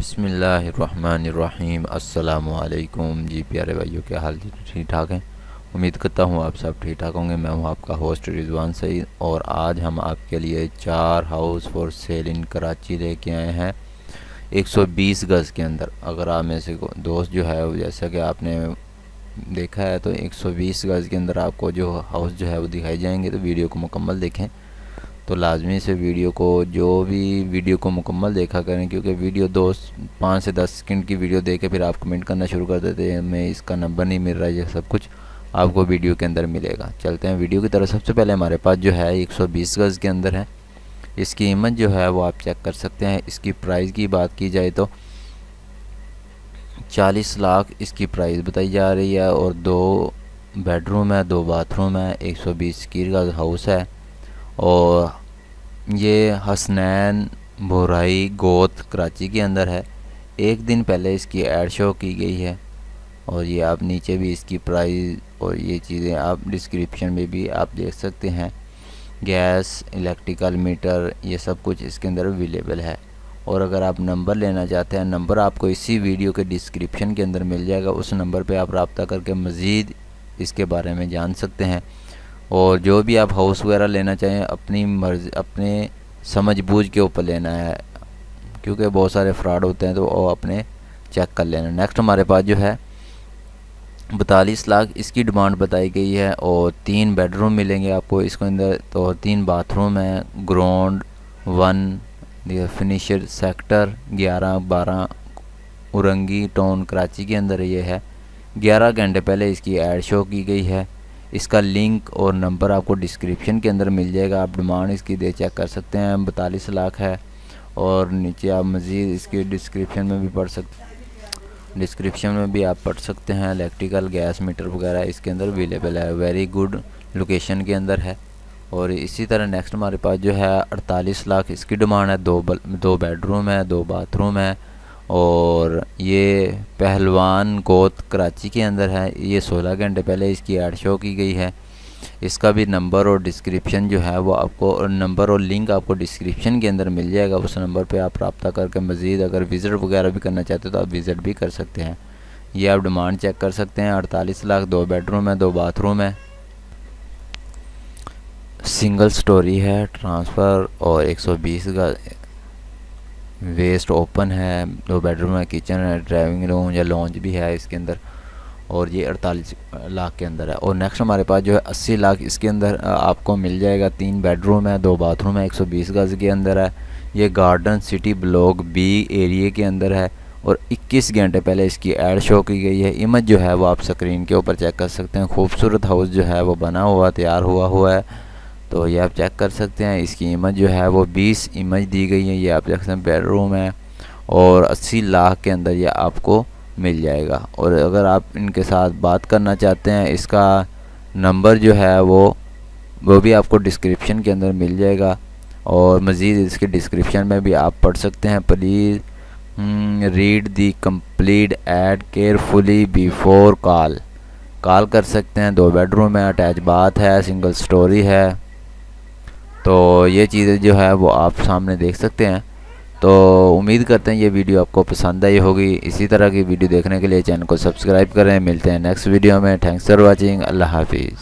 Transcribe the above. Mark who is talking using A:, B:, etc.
A: बिस्मिल्लाहिर्रहमानिर्रहीम। अस्सलामुअलैकुम जी प्यारे भाइयों, क्या हाल जी? ठीक ठाक हैं? उम्मीद करता हूँ आप सब ठीक ठाक होंगे। मैं हूँ आपका होस्ट रिजवान सईद और आज हम आपके लिए 4 हाउस फॉर सेल इन कराची लेके आए हैं 120 गज़ के अंदर। अगर आप में से दोस्त जो है, जैसा कि आपने देखा है, तो 120 गज़ के अंदर आपको जो हाउस जो है वो दिखाई जाएंगे। तो वीडियो को मुकम्मल देखें, तो लाजमी से वीडियो को मुकम्मल देखा करें, क्योंकि वीडियो 5 से 10 सेकंड की वीडियो देख के फिर आप कमेंट करना शुरू कर देते हैं हमें इसका नंबर नहीं मिल रहा है। ये सब कुछ आपको वीडियो के अंदर मिलेगा। चलते हैं वीडियो की तरफ। सबसे पहले हमारे पास जो है 120 गज़ के अंदर है। इसकी कीमत जो है वो आप चेक कर सकते हैं। इसकी प्राइस की बात की जाए तो 40 लाख इसकी प्राइस बताई जा रही है और 2 बेडरूम है, 2 बाथरूम है, 120 गज़ हाउस है। और ये हसनैन बोराई गोत कराची के अंदर है। एक दिन पहले इसकी ऐड शो की गई है और ये आप नीचे भी इसकी प्राइस और ये चीज़ें आप डिस्क्रिप्शन में भी आप देख सकते हैं। गैस, इलेक्ट्रिकल मीटर, ये सब कुछ इसके अंदर अवेलेबल है। और अगर आप नंबर लेना चाहते हैं, नंबर आपको इसी वीडियो के डिस्क्रिप्शन के अंदर मिल जाएगा। उस नंबर पे आप रब्ता करके मज़ीद इसके बारे में जान सकते हैं। और जो भी आप हाउस वगैरह लेना चाहें, अपनी मर्ज़ी, अपने समझ बूझ के ऊपर लेना है, क्योंकि बहुत सारे फ्रॉड होते हैं, तो वो अपने चेक कर लेना। नेक्स्ट हमारे पास जो है 42 लाख इसकी डिमांड बताई गई है और 3 बेडरूम मिलेंगे आपको इसके अंदर। तो 3 बाथरूम है, ground 1 finisher sector 11-12 Orangi town Karachi के अंदर ये है। 11 घंटे पहले इसकी ऐड शो की गई है। इसका लिंक और नंबर आपको डिस्क्रिप्शन के अंदर मिल जाएगा। आप डिमांड इसकी दे चेक कर सकते हैं। 42 लाख है और नीचे आप मज़ीद इसकी डिस्क्रिप्शन में भी आप पढ़ सकते हैं। इलेक्ट्रिकल, गैस मीटर वगैरह इसके अंदर अवेलेबल है। वेरी गुड लोकेशन के अंदर है। और इसी तरह नेक्स्ट हमारे पास जो है 48 लाख इसकी डिमांड है। 2 बेडरूम है, 2 बाथरूम है और ये पहलवान गोत कराची के अंदर है। ये 16 घंटे पहले इसकी ऐड शो की गई है। इसका भी नंबर और डिस्क्रिप्शन जो है वो आपको, नंबर और लिंक आपको डिस्क्रिप्शन के अंदर मिल जाएगा। उस नंबर पे आप रब्ता करके मज़ीद अगर विज़िट वगैरह भी करना चाहते हो तो आप विज़िट भी कर सकते हैं। ये आप डिमांड चेक कर सकते हैं। 48 लाख, 2 बेडरूम है, 2 बाथरूम है, सिंगल स्टोरी है, ट्रांसफ़र और 120 का वेस्ट ओपन है। 2 बेडरूम है, किचन है, ड्राइविंग रूम या लॉन्ज भी है इसके अंदर। और ये 48 लाख के अंदर है। और नेक्स्ट हमारे पास जो है 80 लाख इसके अंदर आपको मिल जाएगा। 3 बेडरूम है, 2 बाथरूम है, 120 गज़ के अंदर है। ये garden city block B area के अंदर है और 21 घंटे पहले इसकी ऐड शो की गई है। इमेज जो है वो आप स्क्रीन के ऊपर चेक कर सकते हैं। खूबसूरत हाउस जो है वो बना हुआ, तैयार हुआ है, तो ये आप चेक कर सकते हैं। इसकी इमेज जो है वो 20 इमेज दी गई है। ये आप देख सकते हैं बेडरूम है और 80 लाख के अंदर ये आपको मिल जाएगा। और अगर आप इनके साथ बात करना चाहते हैं, इसका नंबर जो है वो भी आपको डिस्क्रिप्शन के अंदर मिल जाएगा। और मज़ीद इसके डिस्क्रिप्शन में भी आप पढ़ सकते हैं। Please read the complete add carefully before call कर सकते हैं। 2 बेडरूम है, अटैच बाथ है, सिंगल स्टोरी है। तो ये चीज़ें जो है वो आप सामने देख सकते हैं। तो उम्मीद करते हैं ये वीडियो आपको पसंद आई होगी। इसी तरह की वीडियो देखने के लिए चैनल को सब्सक्राइब करें। मिलते हैं नेक्स्ट वीडियो में। Thanks for watching. अल्लाह हाफिज़।